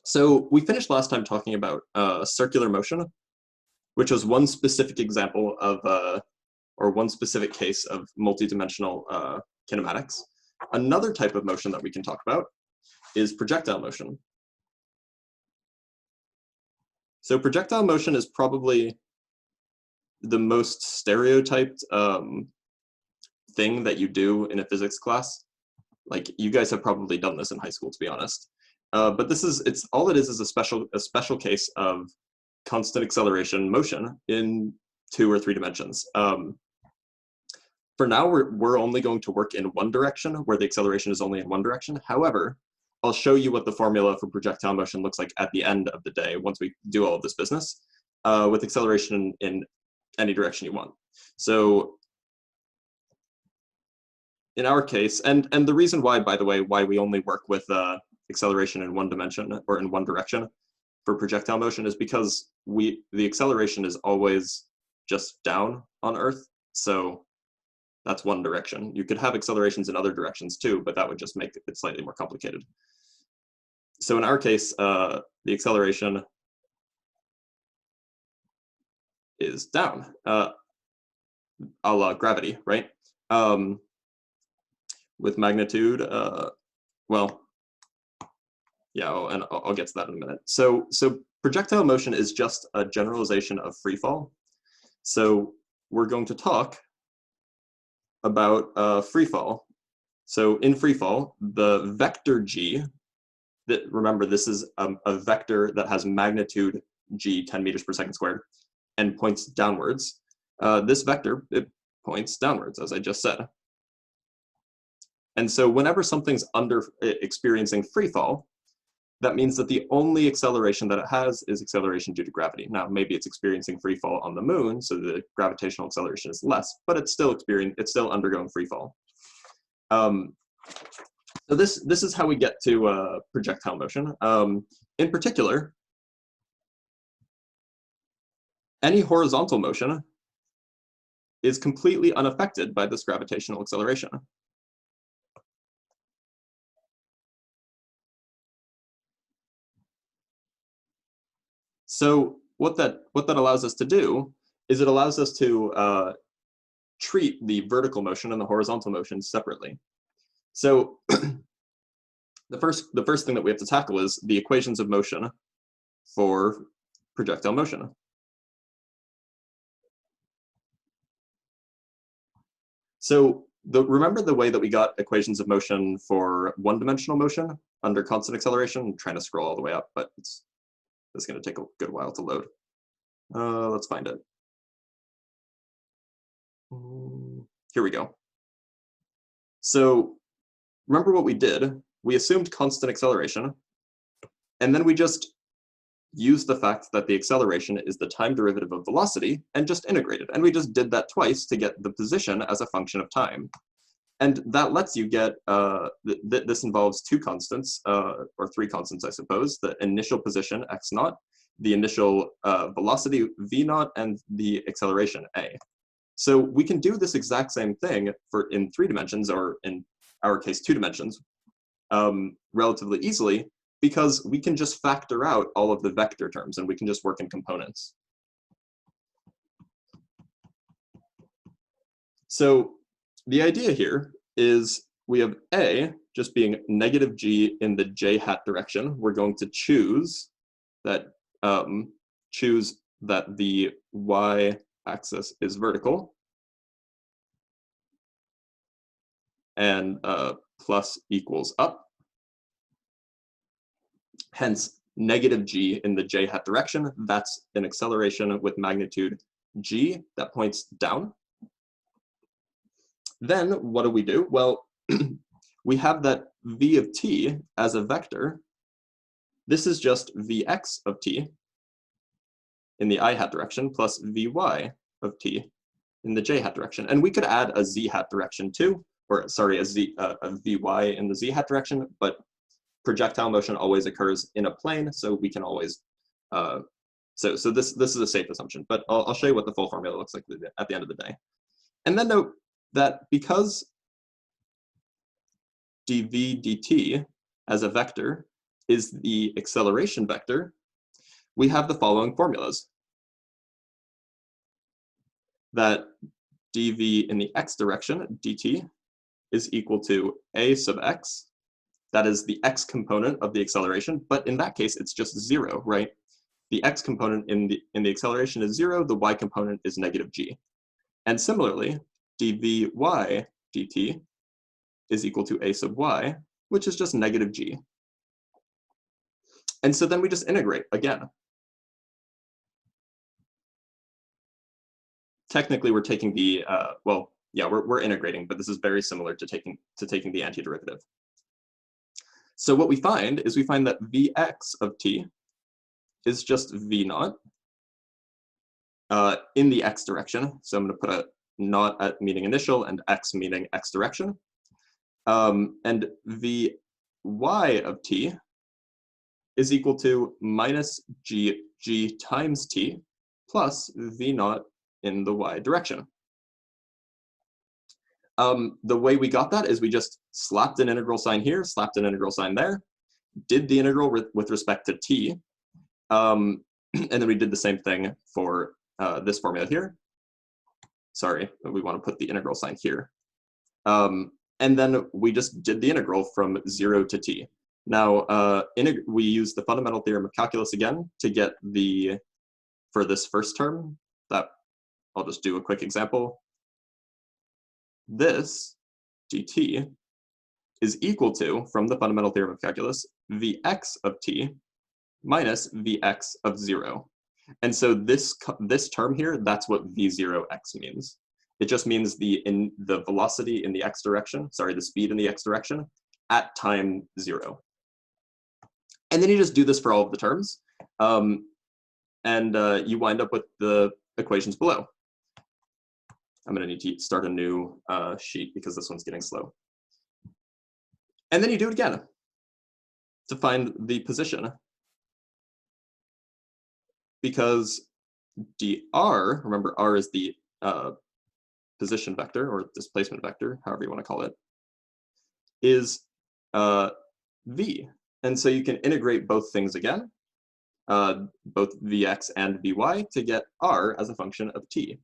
So we finished last time talking about circular motion, which was one specific example of, or one specific case of multidimensional kinematics. Another type of motion that we can talk about is projectile motion. So projectile motion is probably the most stereotyped thing that you do in a physics class. Like, you guys have probably done this in high school, to be honest. But all it is a special case of constant acceleration motion in 2 or 3 dimensions. For now, we're only going to work in one direction, where the acceleration is only in one direction. However, I'll show you what the formula for projectile motion looks like at the end of the day, once we do all of this business, with acceleration in any direction you want. So in our case, and the reason why, by the way, why we only work with acceleration in one dimension or in one direction for projectile motion is because the acceleration is always just down on Earth. So that's one direction. You could have accelerations in other directions too, but that would just make it slightly more complicated. So in our case, the acceleration is down, a la gravity, right? With magnitude, well, yeah, and I'll get to that in a minute. So projectile motion is just a generalization of free fall. So we're going to talk about free fall. So in free fall, the vector g, remember this is a vector that has magnitude g, 10 meters per second squared, and points downwards. This vector, it points downwards, as I just said. And so whenever something's experiencing free fall, that means that the only acceleration that it has is acceleration due to gravity. Now, maybe it's experiencing free fall on the moon, so the gravitational acceleration is less, but it's still undergoing free fall. So this is how we get to projectile motion. In particular, any horizontal motion is completely unaffected by this gravitational acceleration. So what that allows us to do is it allows us to treat the vertical motion and the horizontal motion separately. So the first thing that we have to tackle is the equations of motion for projectile motion. So remember the way that we got equations of motion for one-dimensional motion under constant acceleration? I'm trying to scroll all the way up, but it's going to take a good while to load. Let's find it. Here we go. So remember what we did? We assumed constant acceleration, and then we just used the fact that the acceleration is the time derivative of velocity and just integrated. And we just did that twice to get the position as a function of time. And that lets you get, this involves 2 constants, or 3 constants, I suppose, the initial position, x0, the initial velocity, v0, and the acceleration, a. So we can do this exact same thing in 3 dimensions, or in our case, 2 dimensions, relatively easily, because we can just factor out all of the vector terms, and we can just work in components. So the idea here is we have a just being negative g in the j hat direction. We're going to choose that the y-axis is vertical, and plus equals up. Hence, negative g in the j hat direction, that's an acceleration with magnitude g that points down. Then what do? Well, we have that v of t as a vector. This is just vx of t in the I hat direction plus vy of t in the j hat direction. And we could add a z hat direction too, or sorry, a vy in the z hat direction, but projectile motion always occurs in a plane, so we can always, so this is a safe assumption, but I'll show you what the full formula looks like at the end of the day. And then note that because dv dt as a vector is the acceleration vector, we have the following formulas. That dv in the x direction, dt, is equal to a sub x. That is the x component of the acceleration, but in that case, it's just 0, right? The x component in the acceleration is 0, the y component is negative g. And similarly, dvy dt is equal to a sub y, which is just negative g. And so then we just integrate again. Technically, we're taking the, well, yeah, we're integrating, but this is very similar to taking the antiderivative. So what we find is that Vx of t is just V naught in the x direction. So I'm going to put a naught at meaning initial and x meaning x direction. And Vy of t is equal to minus g times t plus V naught in the y direction. The way we got that is we just slapped an integral sign here, slapped an integral sign there, did the integral with respect to t, and then we did the same thing for this formula here. Sorry, we want to put the integral sign here. And then we just did the integral from 0 to t. Now, we use the fundamental theorem of calculus again to get for this first term, that I'll just do a quick example. This dt is equal to, from the fundamental theorem of calculus, Vx of t minus Vx of 0. And so this term here, that's what V0x means. It just means the velocity in the x direction, sorry, the speed in the x direction at time 0. And then you just do this for all of the terms, and you wind up with the equations below. I'm going to need to start a new sheet because this one's getting slow. And then you do it again to find the position. Because dr, remember r is the position vector or displacement vector, however you want to call it, is v. And so you can integrate both things again, both vx and vy, to get r as a function of t.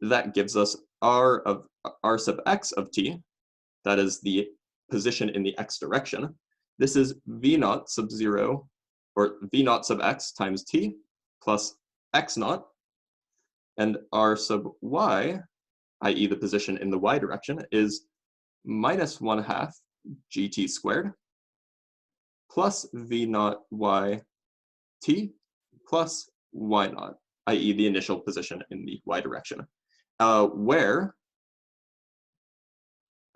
That gives us r sub x of t, that is the position in the x direction. This is v naught sub 0, or v naught sub x times t, plus x naught, and r sub y, i.e. the position in the y direction, is minus 1/2 gt squared, plus v naught y t, plus y naught, i.e. the initial position in the y direction, where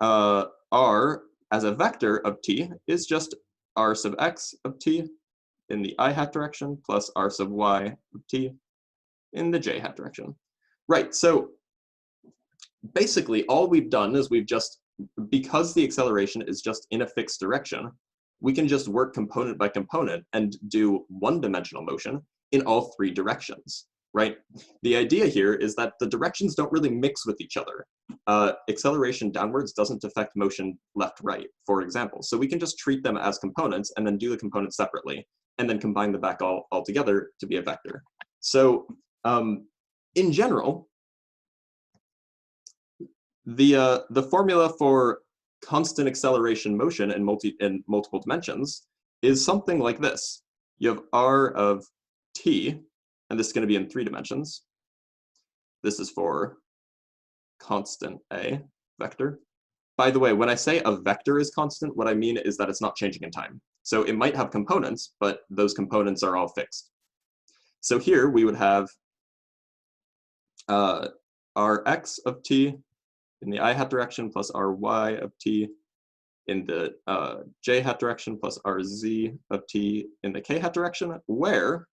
r as a vector of t is just r sub x of t in the I hat direction plus r sub y of t in the j hat direction. Right, so basically all we've done is because the acceleration is just in a fixed direction, we can just work component by component and do one-dimensional motion in all 3 directions, right? The idea here is that the directions don't really mix with each other. Acceleration downwards doesn't affect motion left-right, for example. So we can just treat them as components and then do the components separately, and then combine them back all together to be a vector. So in general, the formula for constant acceleration motion in multiple dimensions is something like this. You have r of t, and this is going to be in 3 dimensions. This is for constant a vector. By the way, when I say a vector is constant, what I mean is that it's not changing in time. So it might have components, but those components are all fixed. So here we would have rx of t in the I hat direction plus ry of t in the j hat direction plus rz of t in the k hat direction, where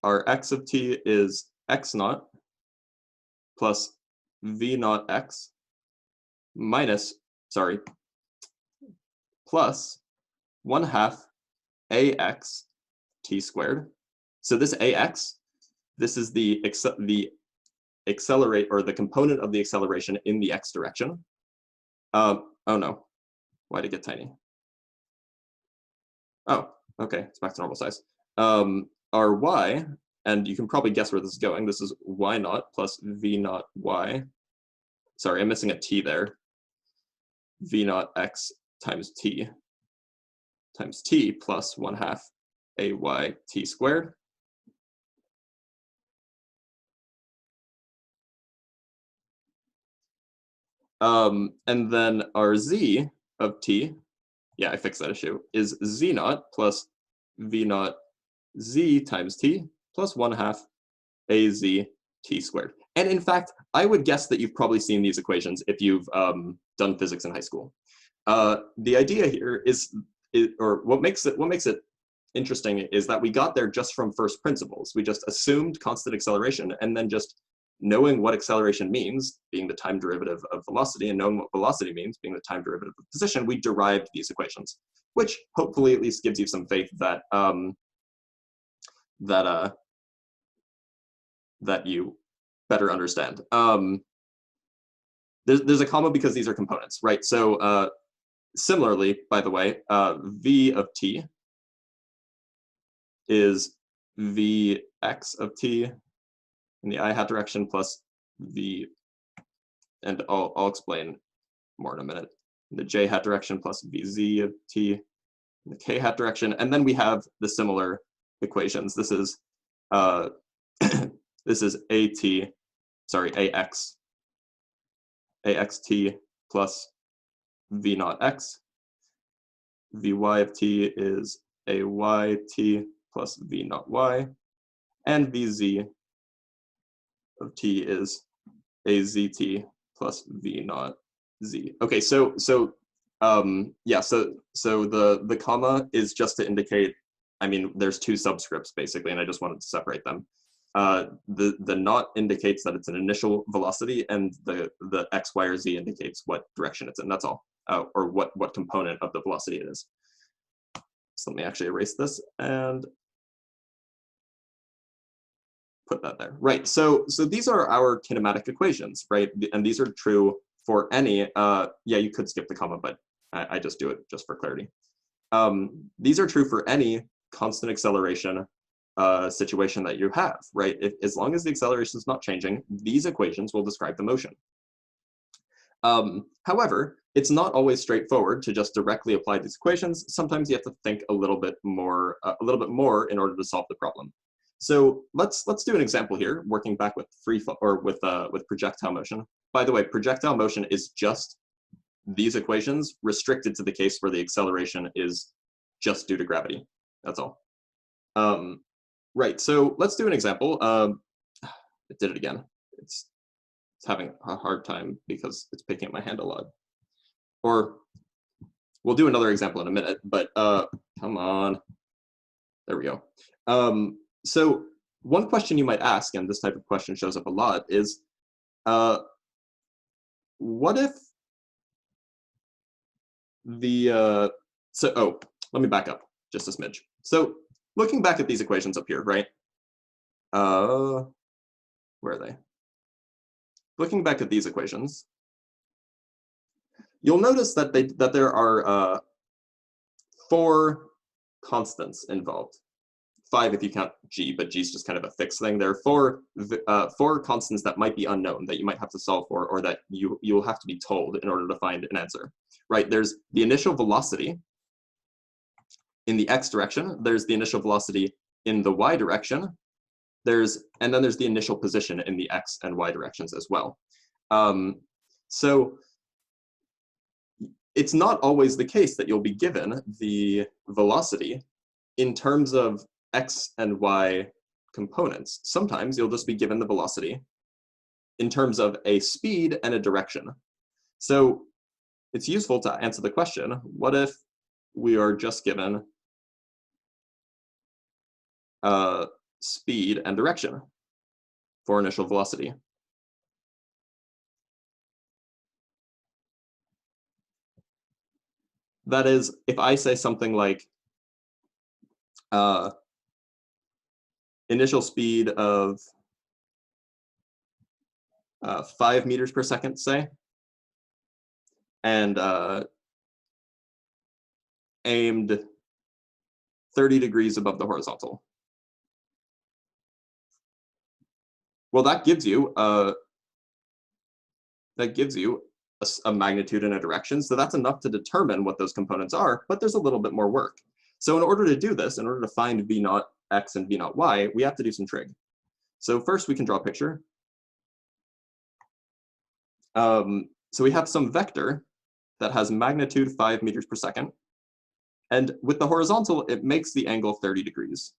rx of t is x naught plus v naught x minus, sorry, plus 1/2 ax t squared. So this ax, this is the accelerate, or the component of the acceleration in the x direction. Oh no, Why did it get tiny? Oh, okay, it's back to normal size. Our y, and you can probably guess where this is going. This is y naught plus v naught y. Sorry, I'm missing a t there. V naught x times t plus 1/2 ay t squared. And then our z of t, yeah, I fixed that issue, is z naught plus v naught z times t plus 1/2 az t squared. And in fact, I would guess that you've probably seen these equations if you've done physics in high school. The idea here or what makes it interesting is that we got there just from first principles. We just assumed constant acceleration, and then just knowing what acceleration means, being the time derivative of velocity, and knowing what velocity means, being the time derivative of position, we derived these equations, which hopefully at least gives you some faith that that you better understand. There's a comma because these are components, right? So similarly, by the way, v of t is vx of t in the I hat direction plus v, and I'll explain more in a minute, in the j hat direction plus vz of t in the k hat direction. And then we have the similar equations. This is this is axt plus v naught x. Vy of t is ayt plus v naught y, and vz of t is azt plus v naught z. Okay, so yeah, so the comma is just to indicate, I mean, there's two subscripts basically, and I just wanted to separate them. The naught indicates that it's an initial velocity, and the x, y, or z indicates what direction it's in. That's all, or what component of the velocity it is. So let me actually erase this and put that there. Right. So these are our kinematic equations, right? And these are true for any. Yeah, you could skip the comma, but I just do it just for clarity. These are true for any constant acceleration situation that you have, right? As long as the acceleration is not changing, these equations will describe the motion. However, it's not always straightforward to just directly apply these equations. Sometimes you have to think a little bit more in order to solve the problem. So let's do an example here, working back with with projectile motion. By the way, projectile motion is just these equations restricted to the case where the acceleration is just due to gravity. That's all. Right. So let's do an example. It did it again. It's having a hard time because it's picking up my hand a lot. Or we'll do another example in a minute, but come on. There we go. So one question you might ask, and this type of question shows up a lot, is what if the, let me back up just a smidge. So looking back at these equations up here, right? Where are they? Looking back at these equations, you'll notice that there are 4 constants involved. 5 if you count g, but g is just kind of a fixed thing. There are 4 constants that might be unknown, that you might have to solve for, or that you'll have to be told in order to find an answer. Right? There's the initial velocity in the x direction. There's the initial velocity in the y direction. And then there's the initial position in the x and y directions as well. So it's not always the case that you'll be given the velocity in terms of x and y components. Sometimes you'll just be given the velocity in terms of a speed and a direction. So it's useful to answer the question, what if we are just given speed and direction for initial velocity? That is, if I say something like initial speed of 5 meters per second, say, and aimed 30 degrees above the horizontal. Well, that gives you a magnitude and a direction, so that's enough to determine what those components are, but there's a little bit more work. So in order to do this, in order to find v naught x and v naught y, we have to do some trig. So first we can draw a picture. So we have some vector that has magnitude 5 meters per second, and with the horizontal, it makes the angle 30 degrees.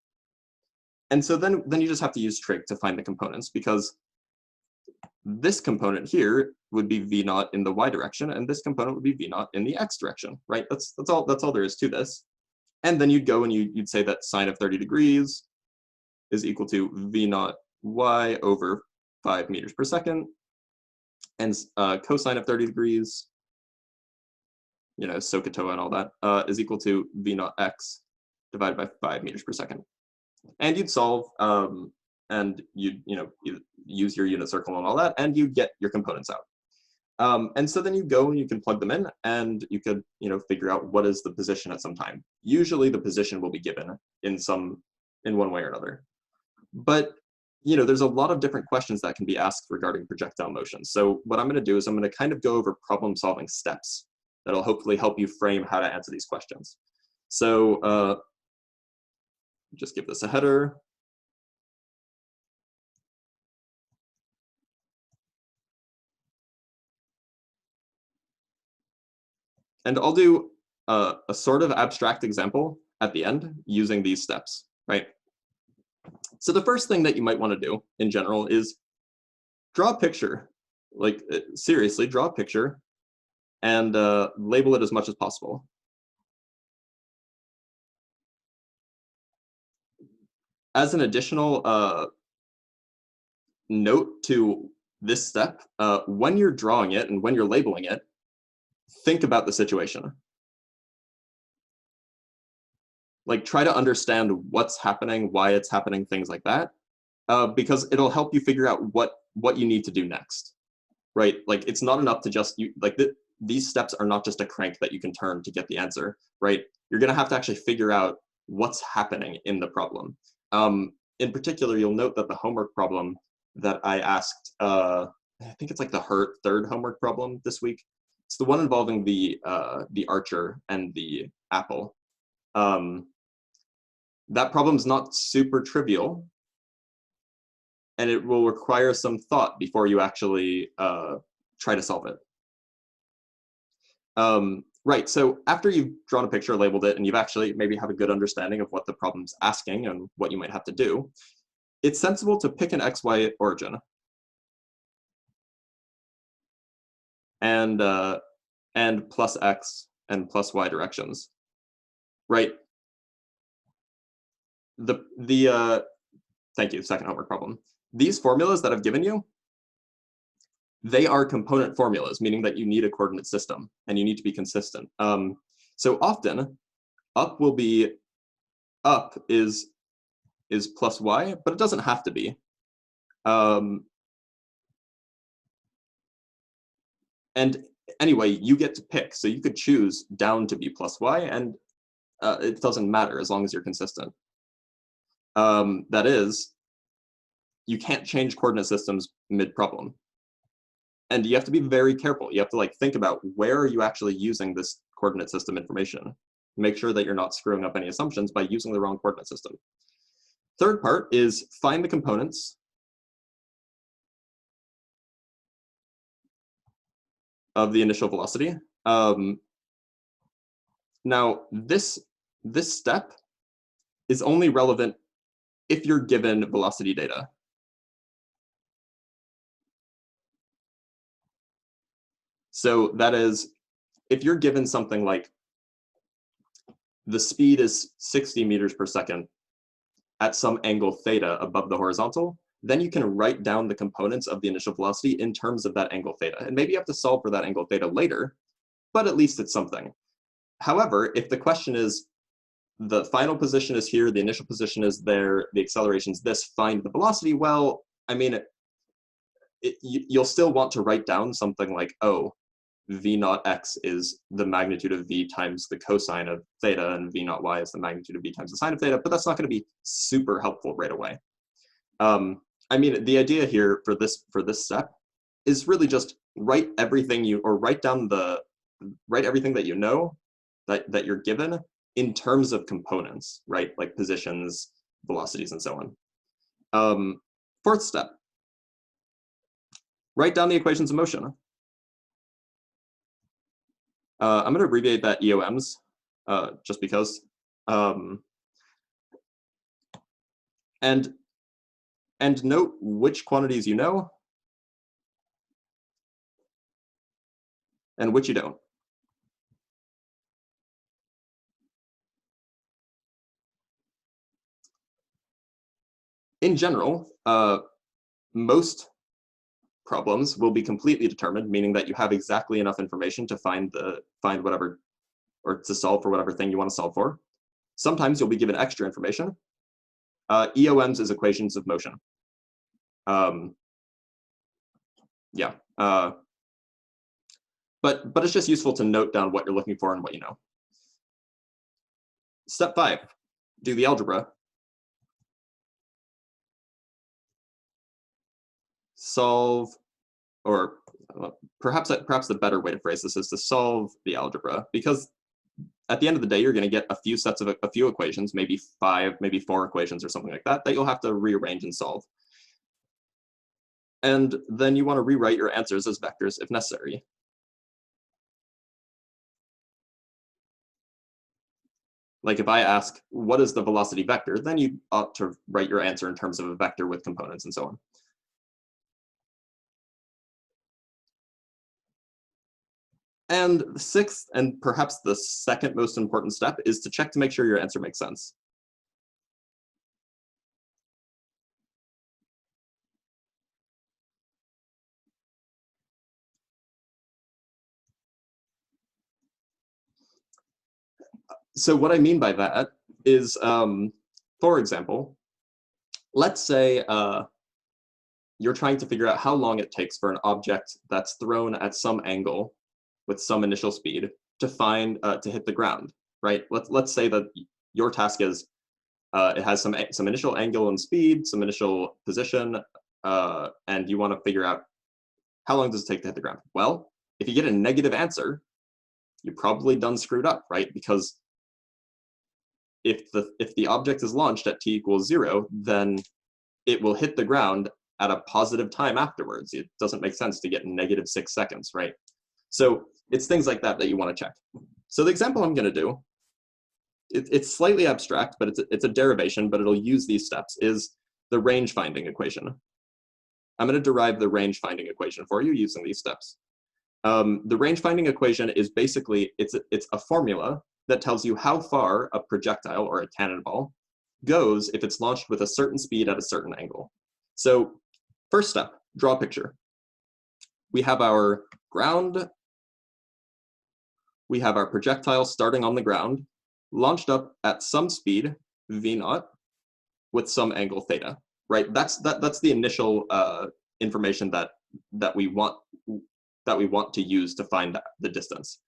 And so then you just have to use trig to find the components, because this component here would be v naught in the y direction, and this component would be v naught in the x direction, right? That's all there is to this. And then you'd go and you'd say that sine of 30 degrees is equal to v naught y over 5 meters per second, and cosine of 30 degrees, you know, SOHCAHTOA and all that, is equal to v naught x divided by 5 meters per second. And you'd solve, and you'd use your unit circle and all that, and you get your components out. And so then you go and you can plug them in, and you could figure out what is the position at some time. Usually the position will be given in one way or another. But there's a lot of different questions that can be asked regarding projectile motion. So what I'm going to do is I'm going to kind of go over problem-solving steps that'll hopefully help you frame how to answer these questions. So just give this a header. And I'll do a sort of abstract example at the end using these steps, right? So the first thing that you might want to do in general is draw a picture. Like, seriously, draw a picture and label it as much as possible. As an additional note to this step, when you're drawing it and when you're labeling it, think about the situation. Like, try to understand what's happening, why it's happening, things like that, because it'll help you figure out what you need to do next, right? Like, it's not enough to just, these steps are not just a crank that you can turn to get the answer, right? You're gonna have to actually figure out what's happening in the problem. In particular, you'll note that the homework problem that I asked, I think it's like the third homework problem this week. It's the one involving the archer and the apple. That problem's not super trivial, and it will require some thought before you actually try to solve it. Right, so after you've drawn a picture, labeled it, and you've actually maybe have a good understanding of what the problem's asking and what you might have to do, it's sensible to pick an XY origin and plus X and plus Y directions, right? Thank you, second homework problem. These formulas that I've given you, they are component formulas, meaning that you need a coordinate system and you need to be consistent. So often, up is plus Y, but it doesn't have to be. And anyway, you get to pick, so you could choose down to be plus Y, and it doesn't matter as long as you're consistent. That is, you can't change coordinate systems mid-problem. And you have to be very careful. You have to think about where are you actually using this coordinate system information. Make sure that you're not screwing up any assumptions by using the wrong coordinate system. Third part is find the components of the initial velocity. Now, this step is only relevant if you're given velocity data. So that is, if you're given something like the speed is 60 meters per second at some angle theta above the horizontal, then you can write down the components of the initial velocity in terms of that angle theta. And maybe you have to solve for that angle theta later, but at least it's something. However, if the question is the final position is here, the initial position is there, the acceleration is this, find the velocity, well, I mean, you'll still want to write down something like, oh, v naught x is the magnitude of v times the cosine of theta, and v naught y is the magnitude of v times the sine of theta, but that's not going to be super helpful right away. I mean, the idea here for this step is really just write everything write everything that you know that you're given in terms of components, right? Like positions, velocities, and so on. Fourth step, write down the equations of motion. I'm going to abbreviate that EOMs just because. And note which quantities you know and which you don't. In general, most problems will be completely determined, meaning that you have exactly enough information to find whatever, or to solve for whatever thing you want to solve for. Sometimes you'll be given extra information. EOMs is equations of motion. Yeah. But it's just useful to note down what you're looking for and what you know. Step 5, do the algebra. Solve, or perhaps the better way to phrase this is to solve the algebra, because at the end of the day, you're going to get a few equations, maybe 5, maybe 4 equations or something like that you'll have to rearrange and solve. And then you want to rewrite your answers as vectors if necessary. Like if I ask, what is the velocity vector, then you ought to write your answer in terms of a vector with components and so on. And the sixth, and perhaps the second most important step, is to check to make sure your answer makes sense. So what I mean by that is, for example, let's say you're trying to figure out how long it takes for an object that's thrown at some angle with some initial speed to hit the ground, right? Let's say that your task is it has some initial angle and speed, some initial position, and you want to figure out how long does it take to hit the ground. Well, if you get a negative answer, you're probably done screwed up, right? Because if the object is launched at t equals 0, then it will hit the ground at a positive time afterwards. It doesn't make sense to get negative 6 seconds, right? So it's things like that you want to check. So the example I'm going to do, it's slightly abstract, but it's a derivation, but it'll use these steps, is the range finding equation. I'm going to derive the range finding equation for you using these steps. The range finding equation is basically, it's a formula that tells you how far a projectile or a cannonball goes if it's launched with a certain speed at a certain angle. So first step, draw a picture. We have our ground, we have our projectile starting on the ground, launched up at some speed, v naught, with some angle theta, right? That's the initial information that we want to use to find the distance.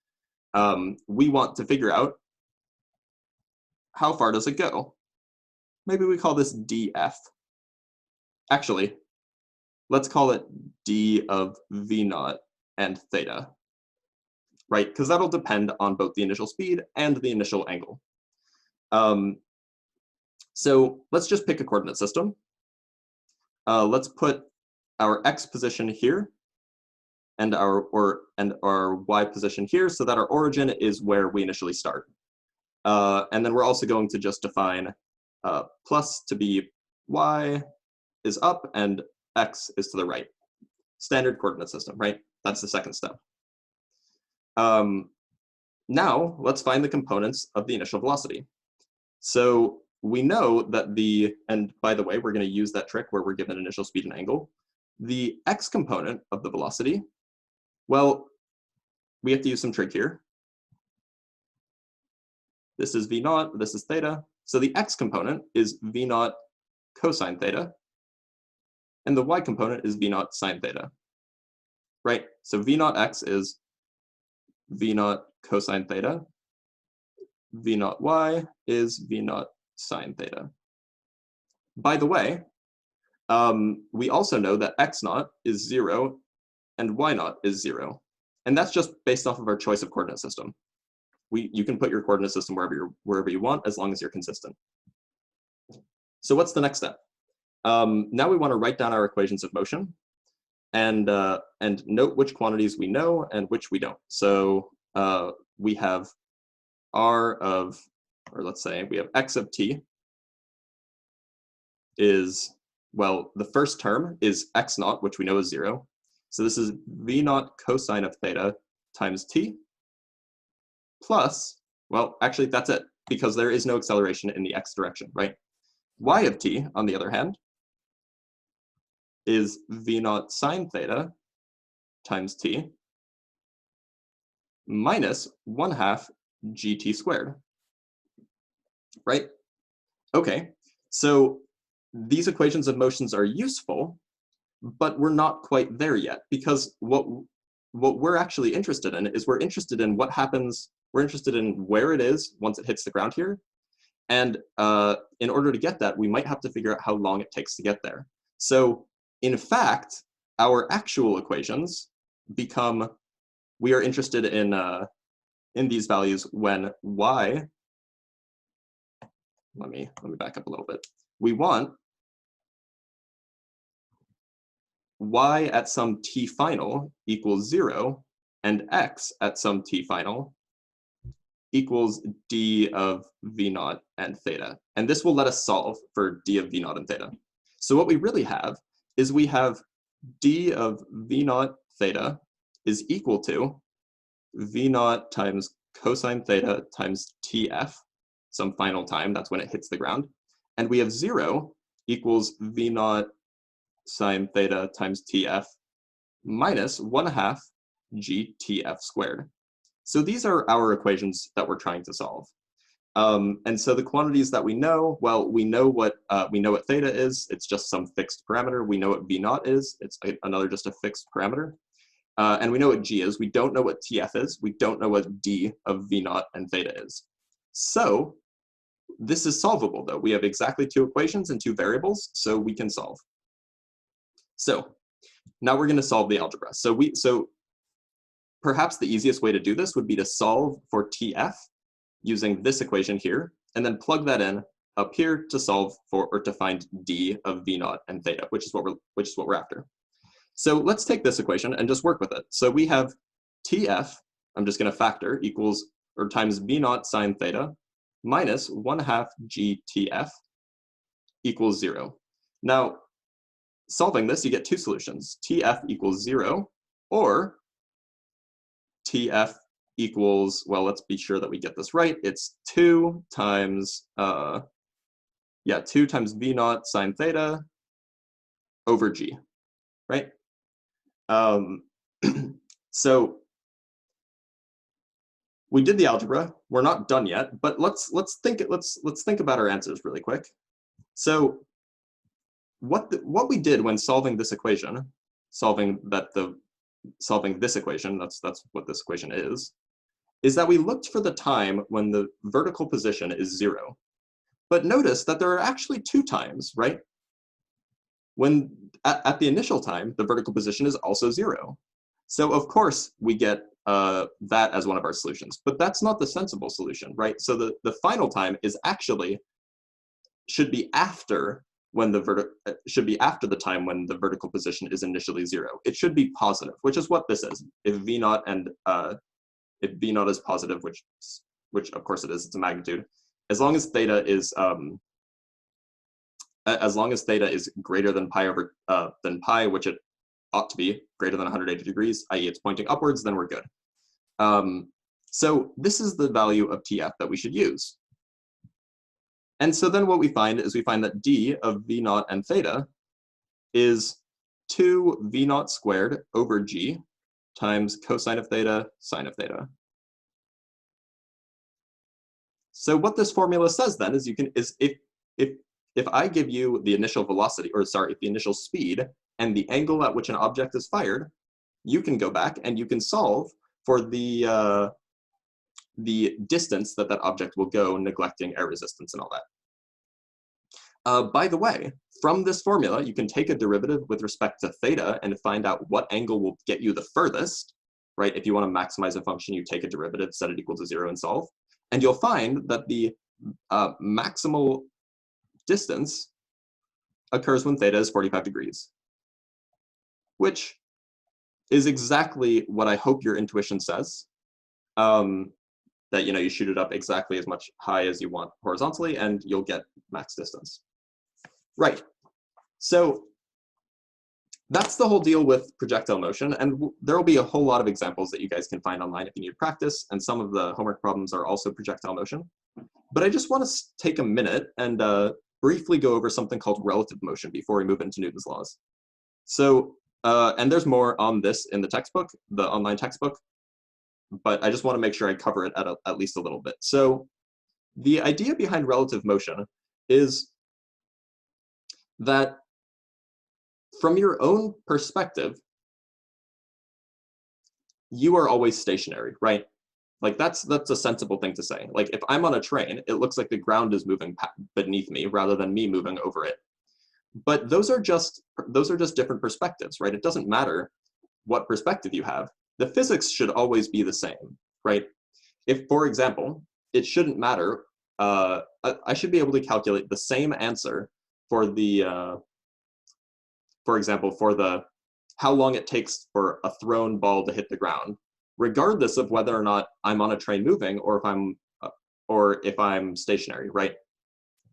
We want to figure out how far does it go. Maybe we call this df. Actually, let's call it d of v naught and theta, right? Because that'll depend on both the initial speed and the initial angle. So let's just pick a coordinate system. Let's put our x position here and our y position here, so that our origin is where we initially start. And then we're also going to just define plus to be y is up and x is to the right. Standard coordinate system, right? That's the second step. Now let's find the components of the initial velocity. So we know that and by the way, we're going to use that trick where we're given initial speed and angle. The x component of the velocity, well, we have to use some trig here. This is v naught, this is theta. So the x component is v naught cosine theta, and the y component is v naught sine theta, right? So v naught x is v naught cosine theta. V naught y is v naught sine theta. By the way, we also know that x naught is 0 and y naught is 0. And that's just based off of our choice of coordinate system. You can put your coordinate system wherever you want, as long as you're consistent. So what's the next step? Now we want to write down our equations of motion and note which quantities we know and which we don't. So we have r of, or let's say we have x of t is, well, the first term is x naught, which we know is 0. So this is v naught cosine of theta times t plus, well, actually that's it, because there is no acceleration in the x direction, right? Y of t, on the other hand, is v naught sine theta times t minus 1/2 gt squared, right? Okay, so these equations of motions are useful, but we're not quite there yet, because what we're actually interested in is we're interested in what happens, we're interested in where it is once it hits the ground here, and in order to get that, we might have to figure out how long it takes to get there. So in fact, our actual equations become, we are interested in these values when y, let me back up a little bit. We want y at some t final equals 0 and x at some t final equals d of v naught and theta. And this will let us solve for d of v naught and theta. So what we really have is we have d of v naught theta is equal to v naught times cosine theta times tf, some final time, that's when it hits the ground. And we have 0 equals v naught sine theta times tf minus 1/2 gtf squared. So these are our equations that we're trying to solve. And so the quantities that we know, well, we know what theta is. It's just some fixed parameter. We know what v naught is. It's another just a fixed parameter. And we know what g is. We don't know what tf is. We don't know what d of v naught and theta is. So this is solvable, though. We have exactly 2 equations and 2 variables, so we can solve. So now we're going to solve the algebra. So perhaps the easiest way to do this would be to solve for tf using this equation here, and then plug that in up here to solve for, or to find d of v naught and theta, which is what we're after. So let's take this equation and just work with it. So we have tf, I'm just going to factor, equals, or times v naught sine theta minus 1/2 gtf equals 0. Now, solving this, you get 2 solutions. tf equals 0, or tf equals, well, let's be sure that we get this right. It's 2 times, 2 times v naught sine theta over g, right? So we did the algebra. We're not done yet, but let's think about our answers really quick. So what we did when solving this equation, solving this equation, that's what this equation is that we looked for the time when the vertical position is 0. But notice that there are actually 2 times, right? When at the initial time, the vertical position is also 0. So of course we get that as one of our solutions, but that's not the sensible solution, right? So the final time is actually, should be after the time when the vertical position is initially 0. It should be positive, which is what this is. If v naught is positive, which of course it is, it's a magnitude, as long as theta is greater than pi, which it ought to be greater than 180 degrees, i.e. it's pointing upwards, then we're good. So this is the value of tf that we should use. And so then what we find that d of v naught and theta is 2 v naught squared over g times cosine of theta, sine of theta. So what this formula says then is if I give you the initial velocity, or sorry, the initial speed and the angle at which an object is fired, you can go back and you can solve for the distance that that object will go, neglecting air resistance and all that. By the way, from this formula, you can take a derivative with respect to theta and find out what angle will get you the furthest, right? If you want to maximize a function, you take a derivative, set it equal to 0, and solve. And you'll find that the maximal distance occurs when theta is 45 degrees, which is exactly what I hope your intuition says. That you shoot it up exactly as much high as you want horizontally, and you'll get max distance. Right. So that's the whole deal with projectile motion, and there will be a whole lot of examples that you guys can find online if you need practice, and some of the homework problems are also projectile motion. But I just want to take a minute and briefly go over something called relative motion before we move into Newton's laws. So, and there's more on this in the textbook, the online textbook, but I just want to make sure I cover it at least a little bit. So the idea behind relative motion is that from your own perspective, you are always stationary, right? Like that's a sensible thing to say. Like if I'm on a train, it looks like the ground is moving beneath me rather than me moving over it. But those are just different perspectives, right? It doesn't matter what perspective you have. The physics should always be the same, right? If, for example, it shouldn't matter, I should be able to calculate the same answer for the, for example, for the how long it takes for a thrown ball to hit the ground, regardless of whether or not I'm on a train moving or if I'm stationary, right?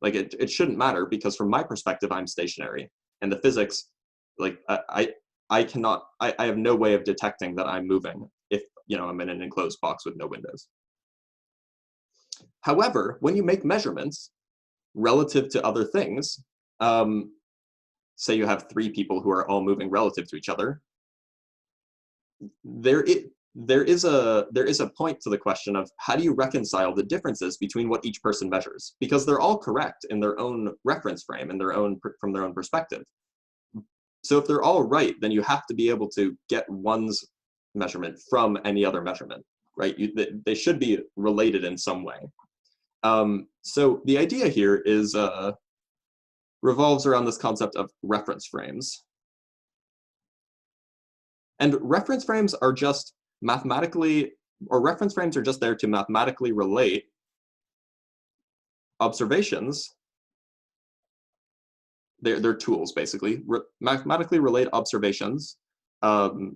Like it shouldn't matter because from my perspective, I'm stationary, and the physics, like I have no way of detecting that I'm moving if I'm in an enclosed box with no windows. However, when you make measurements relative to other things, say you have 3 people who are all moving relative to each other, there is a point to the question of how do you reconcile the differences between what each person measures, because they're all correct in their own reference frame and from their own perspective. So if they're all right, then you have to be able to get one's measurement from any other measurement, right? They should be related in some way. So the idea here is revolves around this concept of reference frames. And reference frames are just reference frames are just there to mathematically relate observations. They're tools, basically. Mathematically relate observations, like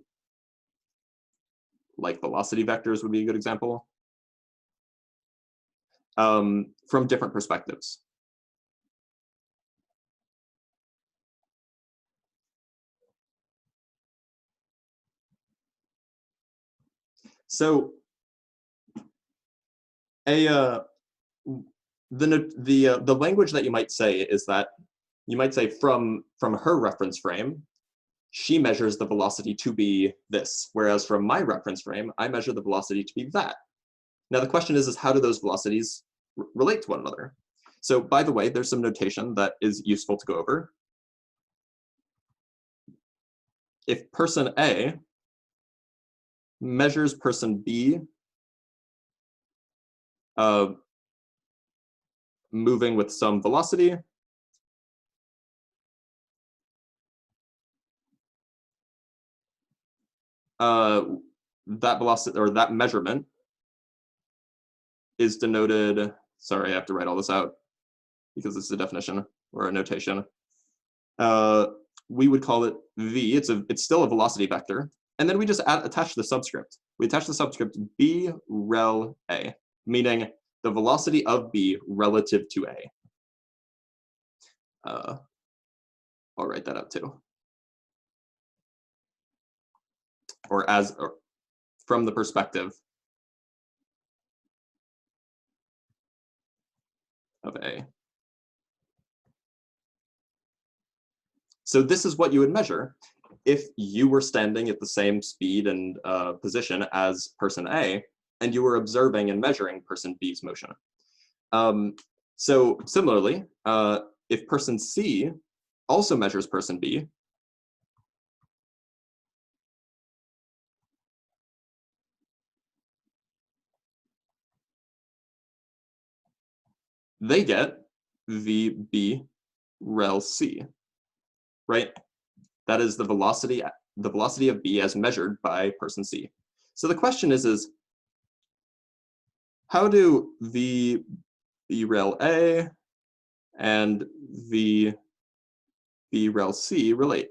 velocity vectors would be a good example, from different perspectives. So the language that you might say is that you might say from her reference frame, she measures the velocity to be this, whereas from my reference frame, I measure the velocity to be that. Now the question is how do those velocities relate to one another? So by the way, there's some notation that is useful to go over. If person A measures person B moving with some velocity, that velocity or that measurement is denoted, sorry, I have to write all this out because this is a definition or a notation. We would call it V. It's still a velocity vector. And then we just attach the subscript. We attach the subscript B rel A, meaning the velocity of B relative to A. I'll write that out too. Or from the perspective of A. So this is what you would measure if you were standing at the same speed and position as person A, and you were observing and measuring person B's motion. So similarly, if person C also measures person B, they get VB rel C, right? That is the velocity of B as measured by person C. So the question is how do VB rel A and VB rel C relate?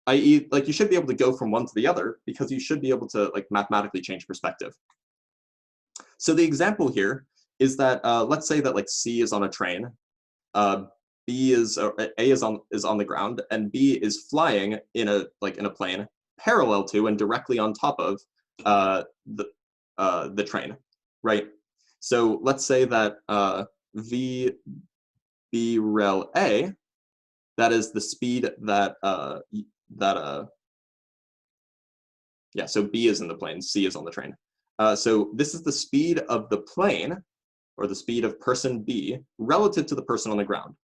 I.e., like, you should be able to go from one to the other because you should be able to, like, mathematically change perspective. So the example here is that let's say that, like, C is on a train, A is on the ground, and B is flying in a plane parallel to and directly on top of the train, right? So let's say that VB rel A, that is the speed so B is in the plane, C is on the train. So this is the speed of the plane, or the speed of person B, relative to the person on the ground.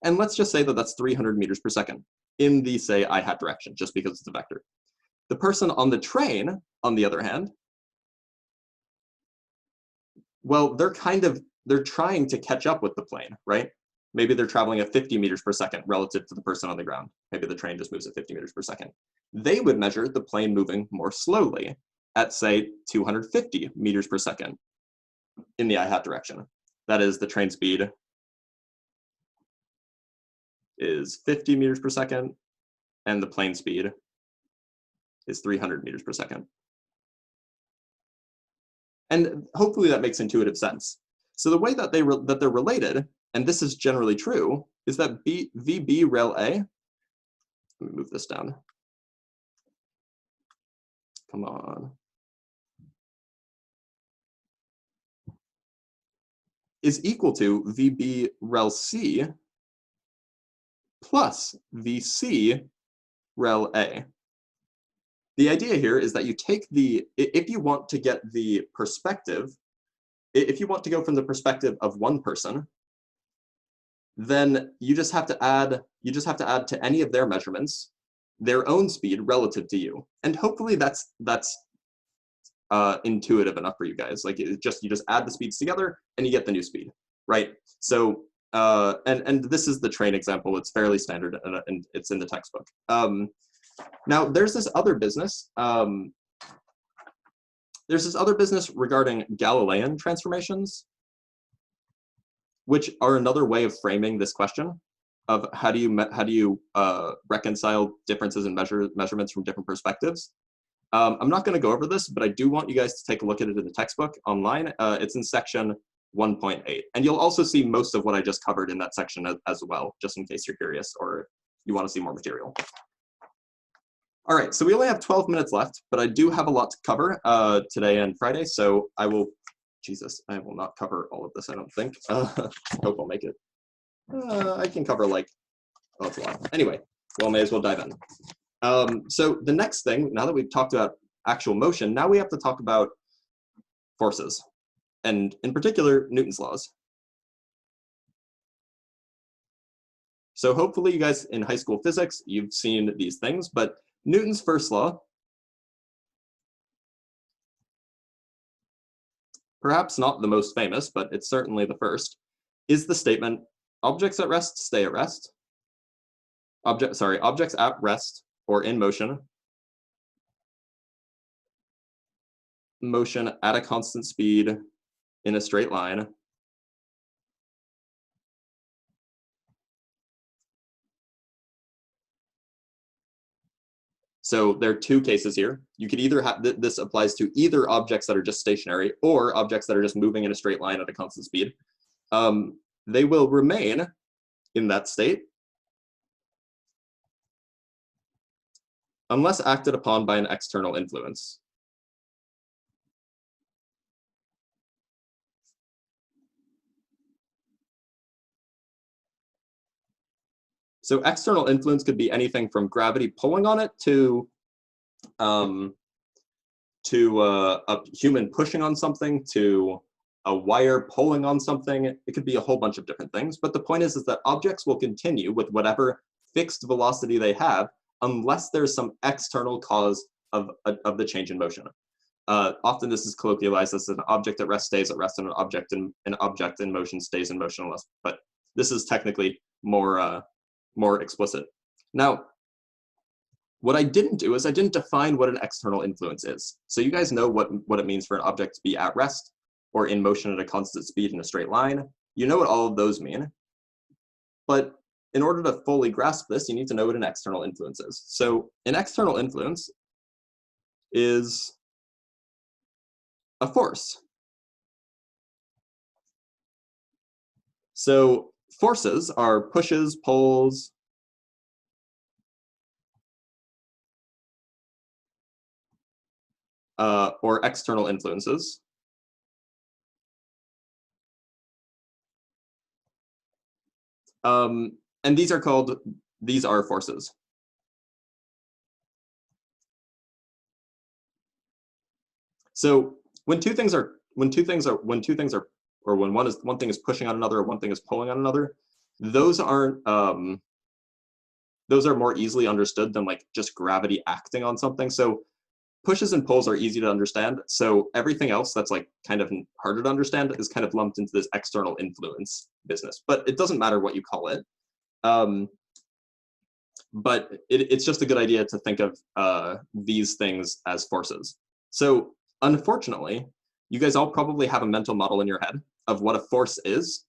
And let's just say that that's 300 meters per second in the, say, I hat direction, just because it's a vector. The person on the train, on the other hand, well, they're trying to catch up with the plane, right? Maybe they're traveling at 50 meters per second relative to the person on the ground. Maybe the train just moves at 50 meters per second. They would measure the plane moving more slowly at, say, 250 meters per second in the I hat direction. That is, the train speed is 50 meters per second, and the plane speed is 300 meters per second. And hopefully that makes intuitive sense. So the way that they're related, and this is generally true, is that VB rel A, let me move this down. Come on. Is equal to VB rel C plus VC rel A. The idea here is that you take if you want to get the perspective, if you want to go from the perspective of one person, then you just have to add to any of their measurements their own speed relative to you. And hopefully that's intuitive enough for you guys. Like, you just add the speeds together and you get the new speed, right? So and this is the train example. It's fairly standard, and it's in the textbook. Now there's this other business. Regarding Galilean transformations, which are another way of framing this question of how do you reconcile differences in measurements from different perspectives. I'm not going to go over this, but I do want you guys to take a look at it in the textbook online. It's in section 1.8, and you'll also see most of what I just covered in that section as well, just in case you're curious or you want to see more material. All right, so we only have 12 minutes left, but I do have a lot to cover today and Friday, so I will not cover all of this, I don't think. Hope I'll make it. I can cover it's a lot. Anyway, well, may as well dive in. So the next thing, now that we've talked about actual motion, now we have to talk about forces, and in particular, Newton's laws. So hopefully you guys in high school physics, you've seen these things, but Newton's first law, perhaps not the most famous, but it's certainly the first, is the statement, objects at rest stay at rest. Objects at rest or in motion at a constant speed in a straight line So there are two cases here. You could either have, this applies to either objects that are just stationary or objects that are just moving in a straight line at a constant speed. They will remain in that state unless acted upon by an external influence. So external influence could be anything from gravity pulling on it to a human pushing on something, to a wire pulling on something. It could be a whole bunch of different things. But the point is that objects will continue with whatever fixed velocity they have unless there's some external cause of the change in motion. Often this is colloquialized as an object at rest stays at rest, and an object in motion stays in motion, but this is technically more explicit. Now, what I didn't do is I didn't define what an external influence is. So you guys know what it means for an object to be at rest or in motion at a constant speed in a straight line. You know what all of those mean. But in order to fully grasp this, you need to know what an external influence is. So an external influence is a force. So forces are pushes, pulls, or external influences. And these are forces. So when one thing is pushing on another, or one thing is pulling on another, those are more easily understood than like just gravity acting on something. So pushes and pulls are easy to understand. So everything else that's like kind of harder to understand is kind of lumped into this external influence business. But it doesn't matter what you call it. But it's just a good idea to think of these things as forces. So unfortunately, you guys all probably have a mental model in your head of what a force is,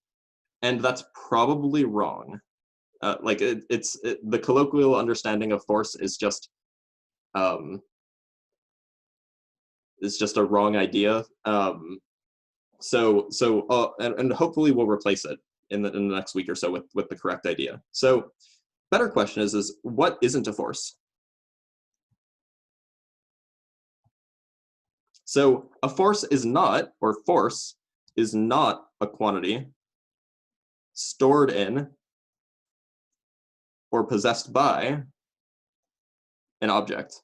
and that's probably wrong. The colloquial understanding of force is just a wrong idea. And hopefully we'll replace it in the next week or so with the correct idea. So better question is what isn't a force? So a force is not a quantity stored in or possessed by an object.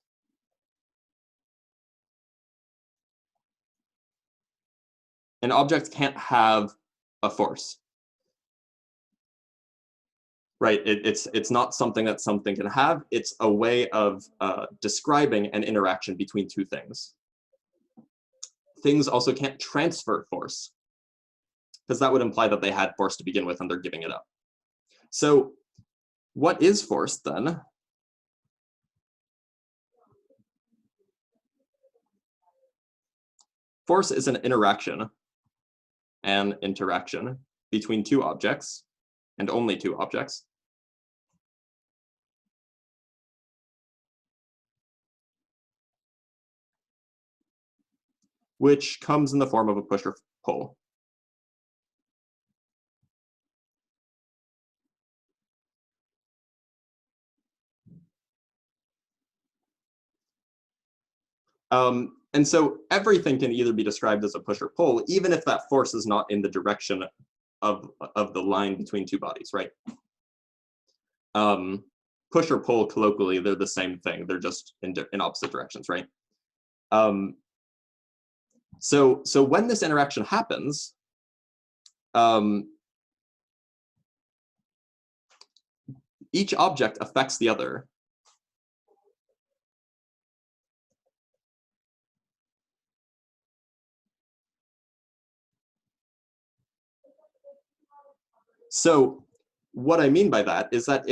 An object can't have a force, right? It's not something that something can have. It's a way of describing an interaction between two things. Things also can't transfer force, because that would imply that they had force to begin with and they're giving it up. So what is force then? Force is an interaction between two objects, and only two objects, which comes in the form of a push or pull. And so everything can either be described as a push or pull, even if that force is not in the direction of the line between two bodies, right? Push or pull, colloquially, they're the same thing. They're just in opposite directions, right? So when this interaction happens, each object affects the other. So what I mean by that is that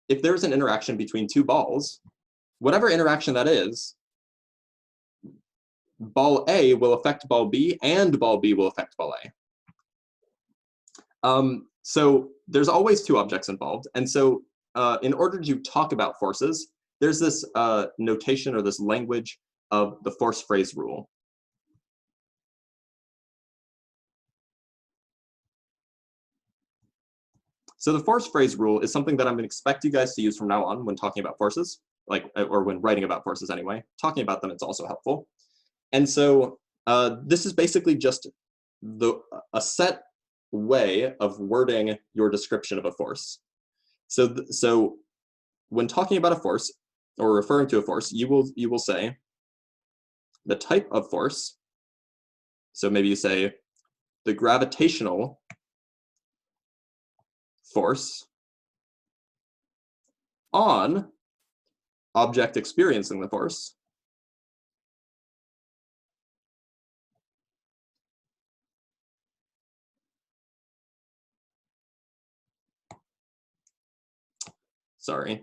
if there's an interaction between two balls, whatever interaction that is, ball A will affect ball B, and ball B will affect ball A. So there's always two objects involved, and so in order to talk about forces, there's this notation or this language of the force phrase rule. So the force phrase rule is something that I'm going to expect you guys to use from now on when talking about forces, or when writing about forces anyway. Talking about them, it's also helpful. And so this is basically just a set way of wording your description of a force. So when talking about a force or referring to a force, you will say the type of force. So maybe you say the gravitational force on object experiencing the force sorry,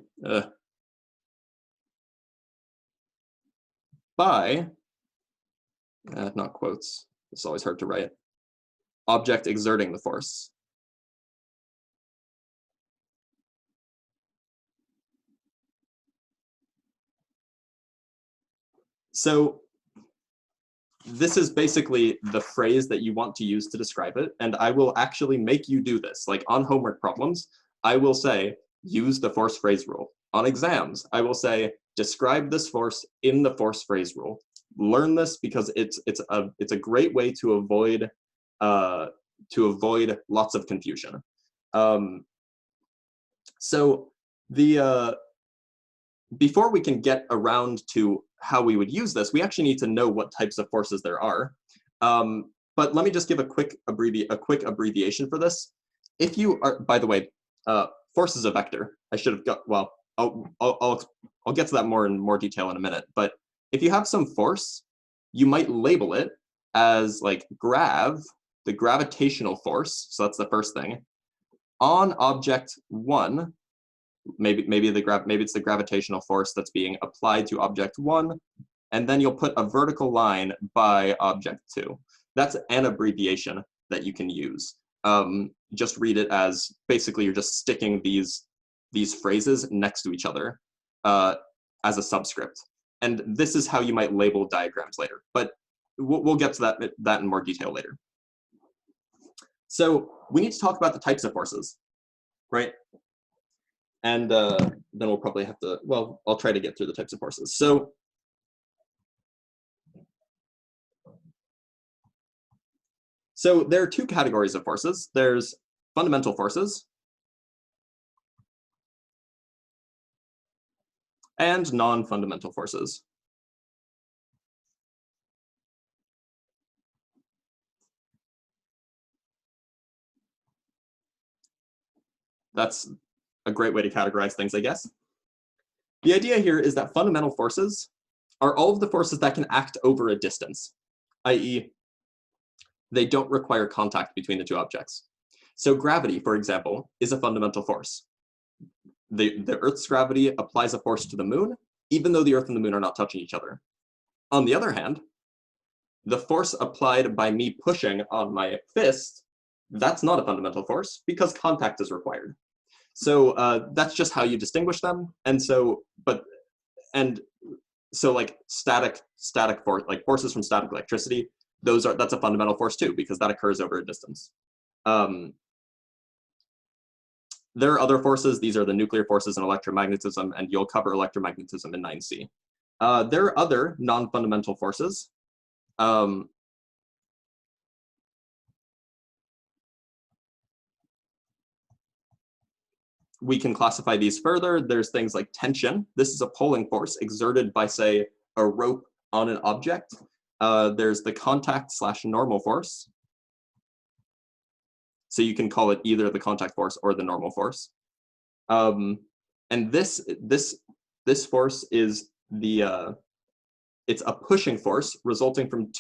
by, not quotes, it's always hard to write, object exerting the force. So this is basically the phrase that you want to use to describe it, and I will actually make you do this. Like on homework problems, I will say, use the force phrase rule. On exams, I will say, describe this force in the force phrase rule. Learn this because it's a great way to avoid lots of confusion. So the before we can get around to how we would use this, we actually need to know what types of forces there are. But let me just give a quick abbreviation for this. If you are, by the way, force is a vector. I should have got, well, I'll get to that more in more detail in a minute. But if you have some force, you might label it as like grav, the gravitational force. So that's the first thing. On object 1, maybe it's the gravitational force that's being applied to object 1, and then you'll put a vertical line by object 2. That's an abbreviation that you can use. Just read it as basically you're just sticking these phrases next to each other as a subscript. And this is how you might label diagrams later, but we'll get to that in more detail later. So we need to talk about the types of forces, right? And then we'll probably have to, well, I'll try to get through the types of forces. So there are two categories of forces. There's fundamental forces and non-fundamental forces. That's a great way to categorize things, I guess. The idea here is that fundamental forces are all of the forces that can act over a distance, i.e., they don't require contact between the two objects. So gravity, for example, is a fundamental force. The Earth's gravity applies a force to the moon, even though the Earth and the moon are not touching each other. On the other hand, the force applied by me pushing on my fist, that's not a fundamental force because contact is required. So that's just how you distinguish them. And so, like static force, like forces from static electricity, that's a fundamental force too, because that occurs over a distance. There are other forces. These are the nuclear forces and electromagnetism, and you'll cover electromagnetism in 9C. There are other non-fundamental forces. We can classify these further. There's things like tension. This is a pulling force exerted by, say, a rope on an object. There's the contact/normal force. So you can call it either the contact force or the normal force. And this force is it's a pushing force resulting from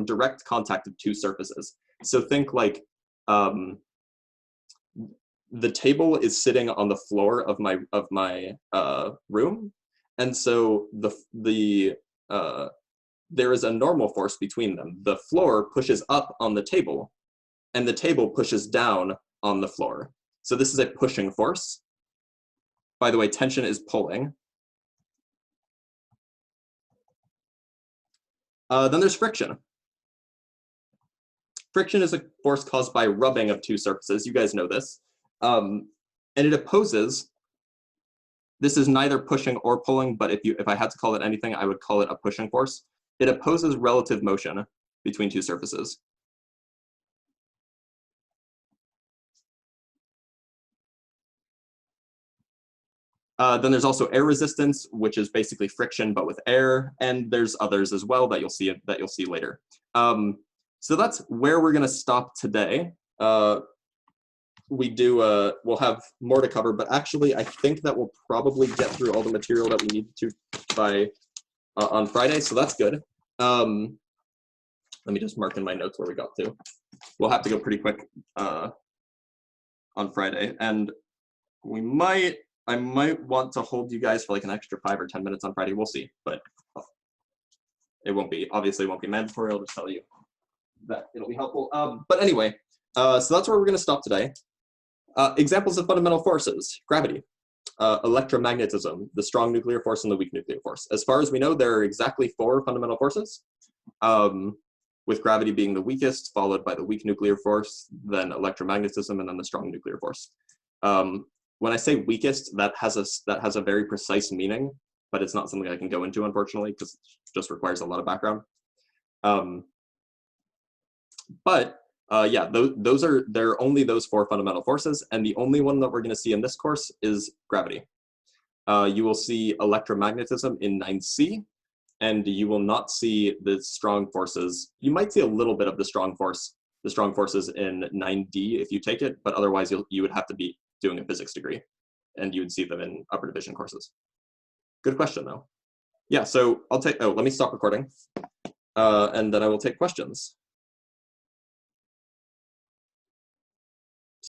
direct contact of two surfaces. So think like the table is sitting on the floor of my room, and so there is a normal force between them. The floor pushes up on the table, and the table pushes down on the floor. So this is a pushing force. By the way, tension is pulling. Then there's friction. Friction is a force caused by rubbing of two surfaces. You guys know this. And it opposes, this is neither pushing or pulling, but if I had to call it anything, I would call it a pushing force. It opposes relative motion between two surfaces. Then there's also air resistance, which is basically friction but with air, and there's others as well that you'll see later. So that's where we're going to stop today. We'll have more to cover, but actually I think that we'll probably get through all the material that we need to by on Friday, so that's good. Let me just mark in my notes where we got to. We'll have to go pretty quick on Friday, and I might want to hold you guys for like an extra 5 or 10 minutes on Friday. We'll see, but it won't be, obviously it won't be mandatory. I'll just tell you that it'll be helpful. But anyway, so that's where we're going to stop today. Examples of fundamental forces: gravity, electromagnetism, the strong nuclear force and the weak nuclear force. As far as we know, there are exactly 4 fundamental forces, with gravity being the weakest, followed by the weak nuclear force, then electromagnetism, and then the strong nuclear force. When I say weakest, that has a very precise meaning, but it's not something I can go into, unfortunately, because it just requires a lot of background. Yeah, there are only those 4 fundamental forces, and the only one that we're going to see in this course is gravity. You will see electromagnetism in 9C, and you will not see the strong forces. You might see a little bit of the strong forces in 9D if you take it, but otherwise you would have to be doing a physics degree, and you would see them in upper division courses. Good question, though. Yeah, so let me stop recording, and then I will take questions.